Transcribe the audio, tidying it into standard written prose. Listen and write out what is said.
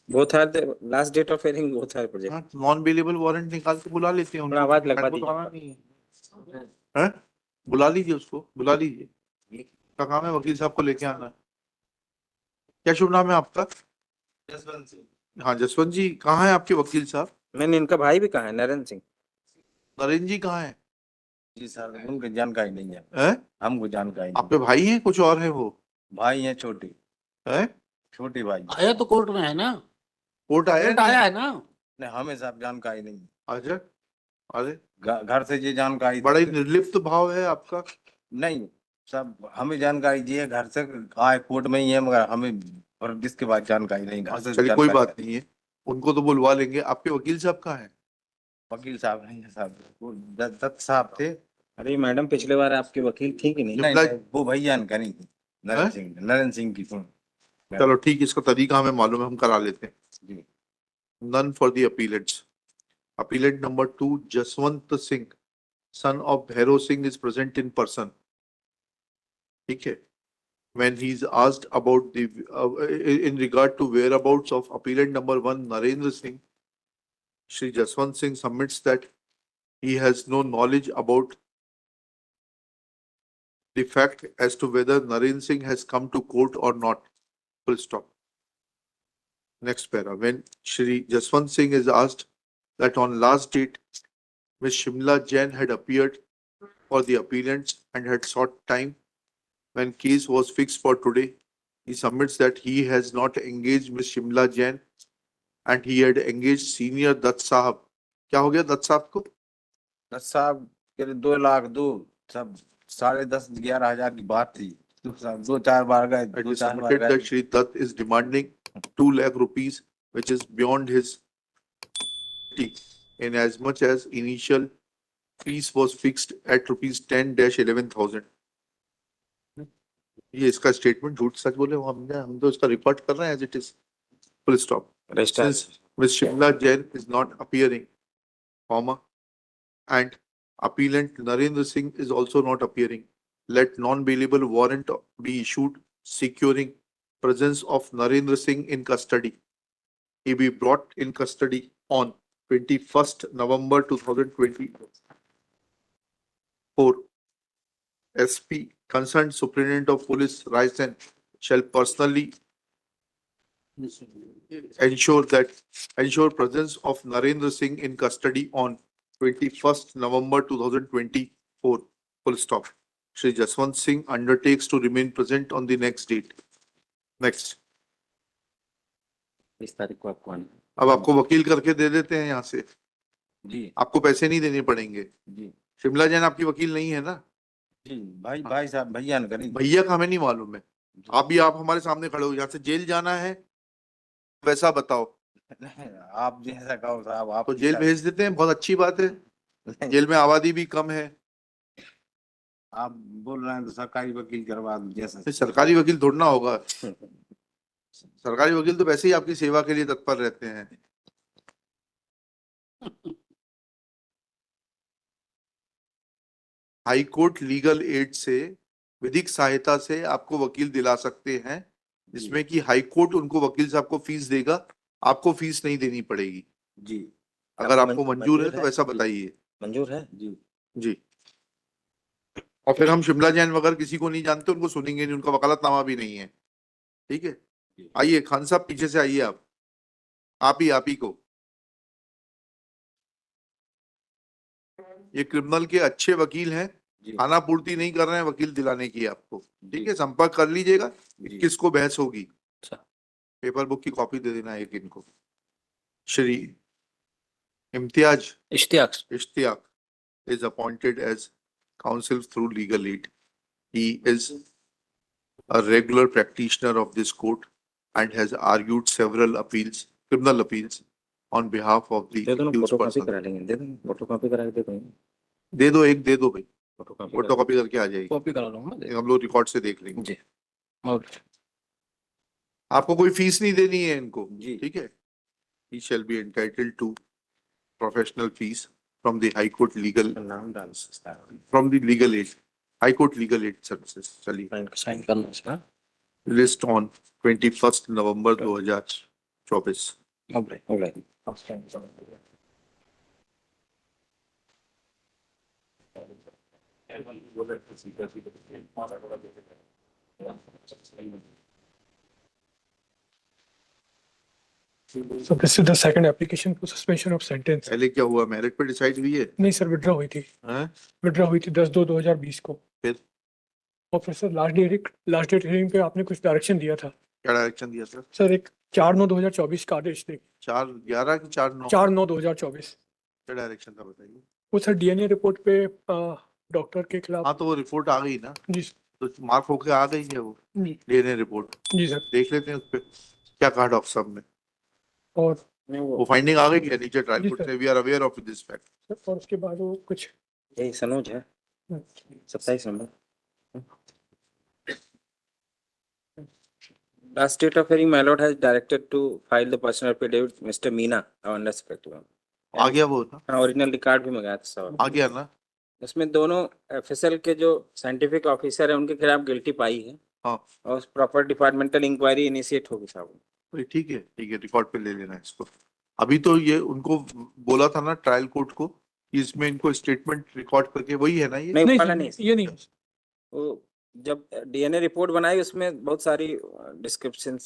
both are the last date of hearing, both are project. हाँ, non bailable warrant निकाल के बुला लेते हैं थोड़ा उनको, आवाज लगवा मैडम को दीजिए। तो आना नहीं है। हैं? बुला लीजिए उसको, बुला लीजिए। क्या काम है? वकील साहब को लेके आना है। क्या शुभ नाम है आपका? जसवंत सिंह। हाँ जसवंत जी, कहाँ है आपके वकील साहब? मैंने इनका भाई भी कहा है, नरेंद्र सिंह। नरेंद्र जी कहाँ है? जी सर, उनको जानकारी नहीं है, हैं? हमको जानकारी नहीं। आपके भाई हैं कुछ और है वो? भाई हैं छोटे, है? छोटे भाई। आया तो कोर्ट में है ना, कोर्ट आया कोर्ट नहीं? आया है ना। नहीं, हमें सब जानकारी नहीं। अच्छा, अरे घर से ये जानकारी बड़ा ही निर्लिप्त भाव है आपका। नहीं, सब हमें जानकारी दी है घर से, आए कोर्ट में ही है, मगर हमें और इसके बाद जानकारी नहीं। घर से चलिए कोई जानकारी बात नहीं है, उनको तो बुलवा लेंगे। आपके वकील साहब कहाँ है? वकील साहब नहीं है साहब, वो दत्त साहब थे। अरे मैडम, पिछले बार आपके वकील थी कि नहीं? नहीं, नहीं, वो भैया ने करी थी, नरेंद्र सिंह की सुन। चलो ठीक, इसका तरीका हमें मालूम है, हम करा लेते हैं जी। None for the appellants. Appellant number 2 Jaswant Singh son of Bhairav Singh is present in person. ठीक है। When he is asked about the in regard to whereabouts of appellant number 1 Narendra Singh, Shri Jaswant Singh submits that he has no knowledge about the fact as to whether Narendra Singh has come to court or not. Full stop. Next para. When Shri Jaswant Singh is asked that on last date Ms. Shimla Jain had appeared for the appellants and had sought time when case was fixed for today, he submits that he has not engaged Ms. Shimla Jain and he had engaged senior Dutt Sahab. क्या हो गया दत्त साहब को? दत्त साहब के 2 लाख दो, सब 10,500-11,000 की बात थी। तो सब 2-4 बार गए, It 2-4 is बार submitted गए। that Shri Dutt is demanding 2 lakh rupees, which is beyond his in as much as initial fees was fixed at rupees 10-11,000. ये इसका स्टेटमेंट झूठ सच बोले हम तो इसका रिकॉर्ड कर रहे हैं as it is. Full stop. Since Ms. Shimla Jain is not appearing, comma, and appellant Narendra Singh is also not appearing, let non-bailable warrant be issued securing presence of Narendra Singh in custody. He be brought in custody on 21st November 2024. SP concerned Superintendent of Police Raisen shall personally ensure presence of Narendra Singh in custody on 21st November 2024. Full stop. Shri Jaswant Singh undertakes to remain present on the next date. Next. इस तारीख को आपको आना। अब आपको वकील करके दे देते हैं यहाँ से, जी आपको पैसे नहीं देने पड़ेंगे। जी शिमला जैन आपकी वकील नहीं है ना? जी, भाई साहब भैया ने करी। भैया का हमें नहीं मालूम है। आप हमारे सामने खड़े हो, यहाँ से जेल जाना है वैसा बताओ। आप जैसा कहो साहब, आप तो जेल भेज देते हैं, बहुत अच्छी बात है। जेल में आबादी भी कम है। आप बोल रहे हैं तो सरकारी वकील करवा दो जैसा। सरकारी वकील थोड़ा ना होगा। सरकारी वकील तो वैसे ही आपकी सेवा के लिए तत्पर रहते हैं। हाई कोर्ट लीगल एड से, विधिक सहायता से आपको वकील दिला सकते हैं, जिसमें कि हाई कोर्ट उनको वकील साहब को फीस देगा, आपको फीस नहीं देनी पड़ेगी। जी, अगर आपको मंजूर है तो वैसा बताइए। मंजूर है जी जी। और फिर हम शिमला जैन वगैरह किसी को नहीं जानते, उनको सुनेंगे नहीं, उनका वकालतनामा भी नहीं है। ठीक है, आइए खान साहब पीछे से आइए। आप ही को, ये क्रिमिनल के अच्छे वकील हैं, खाना पूर्ति नहीं कर रहे हैं वकील दिलाने की आपको। ठीक है, संपर्क कर लीजिएगा, किसको बहस होगी। पेपर बुक की कॉपी दे देना एक इनको। Shri Ishtiyaq is appointed as counsel through legal aid. He is a regular practitioner of this court and has argued several appeals, criminal appeals, on behalf of the accused person. Photocopy करा के दे दूंगा। दे दो, एक दे दो भाई, फोटोकॉपी फोटोकॉपी करके आ जाएगी। Copy करा लूंगा हम लोग रिकॉर्ड से देख लेंगे। जी। आपको कोई फीस नहीं देनी है इनको। जी। ठीक है। He shall be entitled to professional fees from the High Court legal, नाम डाल सकता है। from the legal aid, High Court legal aid services. चलिए, साइन करना है। list on 21st November 2024. 24. हो गए So this is the second application for suspension of sentence. पहले क्या हुआ, मेरिट पे डिसाइड हुई है? नहीं सर, विड्रॉ हुई थी हैं? 10/2/2020 को। फिर? और फिर सर लास्ट डेट हियरिंग पे आपने कुछ डायरेक्शन दिया था क्या डायरेक्शन दिया सर? सर। एक 4/9/2024 का आदेश दे 4/11 की 4/9? 4/9/2024। क्या डायरेक्शन था बताइए? वो सर डीएनए रिपोर्ट पे डॉक्टर के खिलाफ। हाँ तो वो रिपोर्ट आ गई ना, जी तो मार्क होके आ गई है वो जी डीएनए रिपोर्ट, जी सर। देख लेते हैं उस पे क्या कहा डॉक्टर साहब ने। और वो फाइंडिंग आ गई है नीचे ट्रायल जी कोर्ट सर। से, we are aware of this fact. और उसके बाद वो कुछ यही सनोज है 27 number Last date of hearing, my lord has directed to file the personal affidavit, Mr. Meena, under respect. आ गया वो ना, हाँ, ओरिजिनल रिकॉर्ड भी मंगाया था सर। आ गया ना? उसमें दोनों एफएसएल के जो साइंटिफिक ऑफिसर है उनके खिलाफ गिल्टी पाई है हाँ और प्रॉपर डिपार्टमेंटल इंक्वायरी इनिशिएट होगी साहब। तो ठीक है रिकॉर्ड पे ले लेना है इसको। अभी तो ये उनको बोला था ना ट्रायल कोर्ट को कि इसमें इनको स्टेटमेंट रिकॉर्ड करके, वही है ना ये? नहीं नहीं वाला सर, नहीं, ये नहीं। वो जब डीएनए रिपोर्ट बनाई उसमें बहुत सारी डिस्क्रिप्शन